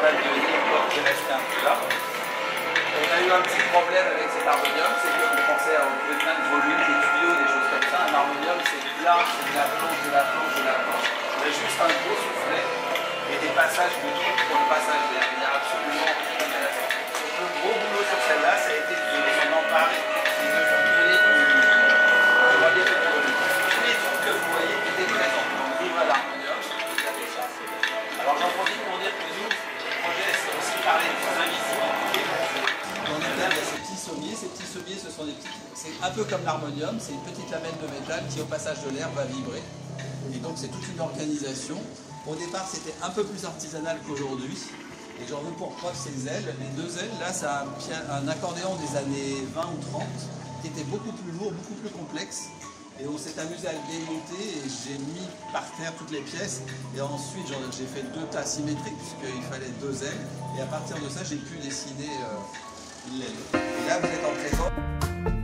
va devenir encore qui reste un peu là. On a eu un petit problème avec cet harmonium, c'est qu'on pensait à trouver plein de volumes, des tuyaux, des choses comme ça. Un harmonium, c'est plat, c'est de la planche, de la planche, de la planche. On a juste un gros soufflet et des passages de trucs pour le passage d'air. Il y a absolument intéressant. Donc le gros boulot sur celle-là, ça a été de s'en emparer et de donner du relief et du volume. Tous les trucs que vous voyez étaient présents. Donc vive l'harmonium, vous avez ça. Alors j'en profite pour dire que nous, le projet, c'est aussi parler des invisibilités. Dans les terres, il y a ces petits sommiers. Ces petits sommiers, ce sont des petits. C'est un peu comme l'harmonium, c'est une petite lamelle de métal qui, au passage de l'air, va vibrer. Et donc, c'est toute une organisation. Au départ, c'était un peu plus artisanal qu'aujourd'hui. Et j'en veux pour preuve ces ailes. Les deux ailes, là, c'est un accordéon des années 20 ou 30 qui était beaucoup plus lourd, beaucoup plus complexe. Et on s'est amusé à le démonter et j'ai mis par terre toutes les pièces. Et ensuite, j'ai fait deux tas symétriques puisqu'il fallait deux ailes. Et à partir de ça, j'ai pu dessiner l'aile. Et là, vous êtes en présence.